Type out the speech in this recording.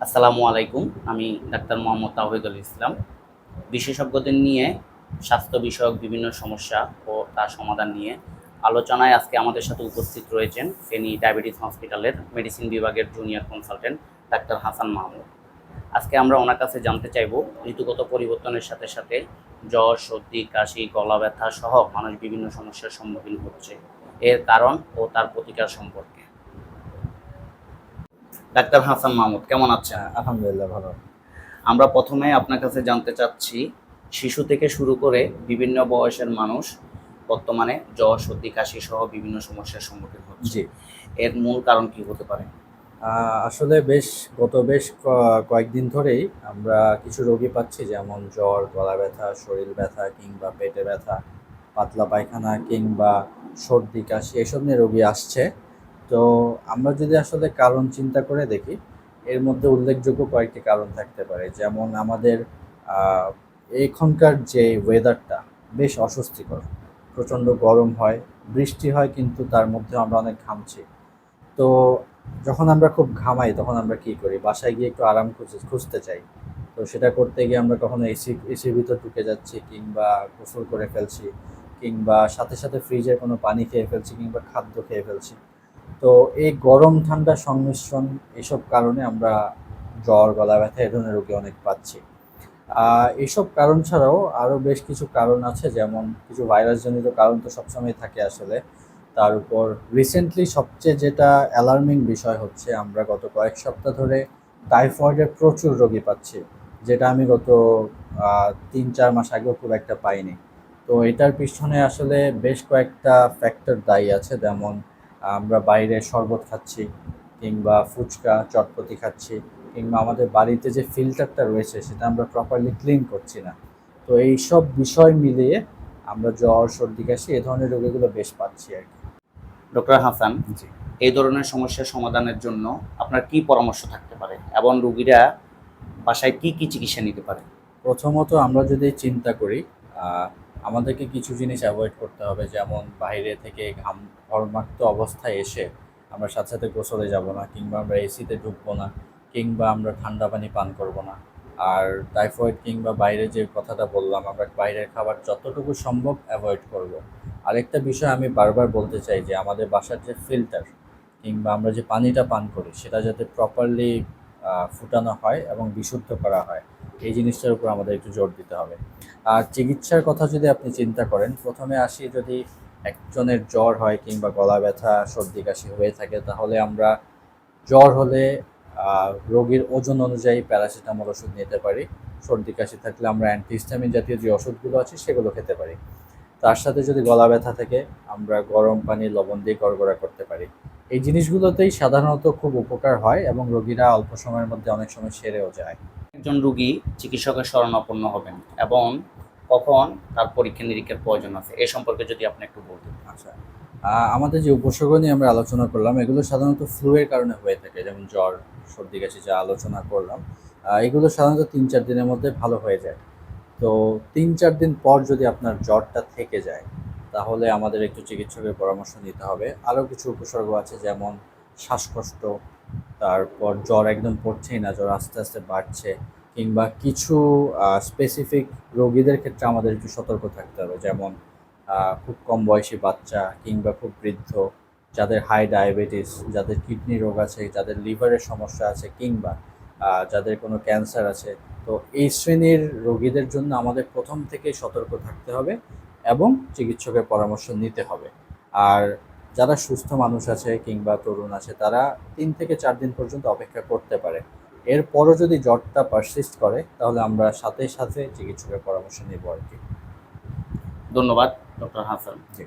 আসসালামু আলাইকুম। আমি ডাক্তার মোহাম্মদ তাওহিদুল ইসলাম। বিশেষজ্ঞদের নিয়ে স্বাস্থ্য বিষয়ক বিভিন্ন সমস্যা ও তার সমাধান নিয়ে আলোচনায় আজকে আমাদের সাথে উপস্থিত রয়েছেন ফেনী ডায়াবেটিস হসপিটালের মেডিসিন বিভাগের junior consultant doctor Hasan Mahmud. আজকে আমরা ওনার কাছে জানতে চাইব ঋতুগত পরিবর্তনের সাথে সাথে জ্বর, সর্দি, কাশি, গলা ব্যথা সহ মানুষ বিভিন্ন সমস্যার সম্মুখীন হচ্ছে, এর কারণ ও তার প্রতিকার সম্পর্কে। ডাক্তার হাসান মাহমুদ, কেমন আছেন? আলহামদুলিল্লাহ ভালো। আমরা প্রথমে আপনার কাছে জানতে চাচ্ছি, শিশু থেকে শুরু করে বিভিন্ন বয়সের মানুষ বর্তমানে জ্বর, সর্দি, কাশি সহ বিভিন্ন সমস্যার সম্মুখীন হচ্ছে। জি। এর মূল কারণ কি হতে পারে? আসলে গত বেশ কয়েকদিন ধরেই আমরা কিছু রোগী পাচ্ছি, যেমন জ্বর, গলা ব্যথা, শরীর ব্যথা কিংবা পেটে ব্যথা, পাতলা পায়খানা কিংবা সর্দি কাশি এসব নিয়ে রোগী আসছে। তো আমরা যদি আসলে কারণ চিন্তা করে দেখি, এর মধ্যে উল্লেখযোগ্য কয়েকটি কারণ থাকতে পারে। যেমন আমাদের আহ, এখনকার যে ওয়েদারটা বেশ অস্বস্তিকর, প্রচণ্ড গরম হয়, বৃষ্টি হয়, কিন্তু তার মধ্যে আমরা অনেক ঘামছি। তো যখন আমরা খুব ঘামাই তখন আমরা কি করি, বাসায় গিয়ে একটু আরাম খুঁজতে চাই। তো সেটা করতে গিয়ে আমরা কখনো এসির ভিতর ঢুকে যাচ্ছি, কিংবা গোসল করে ফেলছি, কিংবা সাথে সাথে ফ্রিজের কোনো পানি খেয়ে ফেলছি, কিংবা খাদ্য খেয়ে ফেলছি। তো এই গরম ঠান্ডা সংমিশ্রণ, এসব কারণে আমরা জ্বর, গলা ব্যথা এ ধরনের রোগী অনেক পাচ্ছি। এইসব কারণ ছাড়াও আরও বেশ কিছু কারণ আছে, যেমন কিছু ভাইরাসজনিত কারণ তো সবসময় থাকে আসলে। তার উপর রিসেন্টলি সবচেয়ে যেটা অ্যালার্মিং বিষয় হচ্ছে, আমরা গত কয়েক সপ্তাহ ধরে টাইফয়েডের প্রচুর রোগী পাচ্ছি, যেটা আমি গত 3-4 মাস আগেও খুব একটা পাইনি। তো এটার পিছনে আসলে বেশ কয়েকটা ফ্যাক্টর দায়ী আছে, যেমন আমরা বাইরে শরবত খাচ্ছি, কিংবা ফুচকা চটপটি খাচ্ছি, কিংবা আমাদের বাড়িতে যে ফিল্টারটা রয়েছে সেটা আমরা প্রপারলি ক্লিন করছি না। তো এই সব বিষয় মিলিয়ে আমরা জ্বর, সর্দি, কাশি এ ধরনের রোগীগুলো বেশ পাচ্ছি আর কি। ডক্টর হাসান, জি। এই ধরনের সমস্যার সমাধানের জন্য আপনার কি পরামর্শ থাকতে পারে এবং রোগীরা বাসায় কি কি চিকিৎসা নিতে পারে? প্রথমত আমরা যদি চিন্তা করি, আহ, আমাদেরকে কিছু জিনিস অ্যাভয়েড করতে হবে, যেমন বাইরে থেকে ঘর্মাক্ত অবস্থায় এসে আমরা সাথে সাথে গোসলে যাব না, কিংবা আমরা এসিতে ঢুকবো না, কিংবা আমরা ঠান্ডা পানি পান করব না। আর টাইফয়েড কিংবা বাইরে যে কথাটা বললাম, আমরা বাইরের খাবার যতটুকু সম্ভব অ্যাভয়েড করব। আরেকটা বিষয় আমি বারবার বলতে চাই, যে আমাদের বাসার যে ফিল্টার কিংবা আমরা যে পানিটা পান করি সেটা যাতে প্রপারলি ফুটানো হয় এবং বিশুদ্ধ করা হয়, এই জিনিসটার উপর আমাদের একটু জোর দিতে হবে। আর চিকিৎসার কথা যদি আপনি চিন্তা করেন, প্রথমে আসি, যদি একজনের জ্বর হয় কিংবা গলা ব্যথা, সর্দি কাশি হয়ে থাকে, তাহলে আমরা জ্বর হলে রোগীর ওজন অনুযায়ী প্যারাসিটামল ওষুধ নিতে পারি। সর্দি কাশি থাকলে আমরা অ্যান্টিহিস্টামিন জাতীয় যে ওষুধগুলো আছে সেগুলো খেতে পারি। তার সাথে যদি গলা ব্যথা থাকে, আমরা গরম পানি লবণ দিয়ে গড়গড়া করতে পারি। এই জিনিসগুলোতেই সাধারণত খুব উপকার হয় এবং রোগীরা অল্প সময়ের মধ্যে অনেক সময় সেরেও যায়। একজন রোগী চিকিৎসকের শরণাপন্ন হবেন এবং কখন তার পরীক্ষা নিরীক্ষার প্রয়োজন আছে, এ সম্পর্কে যদি আপনি একটু বলতেন। আচ্ছা, আমাদের যে উপসর্গ নিয়ে আমরা আলোচনা করলাম, এগুলো সাধারণত ফ্লু এর কারণে হয়ে থাকে, যেমন জ্বর, সর্দি কাশি যা আলোচনা করলাম। এগুলো সাধারণত 3-4 দিনের মধ্যে ভালো হয়ে যায়। তো 3-4 দিন পর যদি আপনার জ্বরটা থেকে যায়, তাহলে আমাদের একটু চিকিৎসকের পরামর্শ নিতে হবে। আরও কিছু উপসর্গ আছে, যেমন শ্বাসকষ্ট, তারপর জ্বর একদম পড়ছেই না, জ্বর আস্তে আস্তে বাড়ছে, কিংবা কিছু স্পেসিফিক রোগীদের ক্ষেত্রে আমাদের একটু সতর্ক থাকতে হবে, যেমন খুব কম বয়সী বাচ্চা, কিংবা খুব বৃদ্ধ, যাদের হাই ডায়াবেটিস, যাদের কিডনি রোগ আছে, যাদের লিভারের সমস্যা আছে, কিংবা যাদের কোনো ক্যান্সার আছে। তো এই শ্রেণীর রোগীদের জন্য আমাদের প্রথম থেকেই সতর্ক থাকতে হবে এবং চিকিৎসকের পরামর্শ নিতে হবে। আর যারা সুস্থ মানুষ আছে কিংবা তরুণ আছে, তারা 3 থেকে 4 দিন পর্যন্ত অপেক্ষা করতে পারে। এরপরও যদি জ্বরটা পারসিস্ট করে, তাহলে আমরা সাথে সাথে চিকিৎসকের পরামর্শ নেব আর কি। ধন্যবাদ ডক্টর হাসান। জি।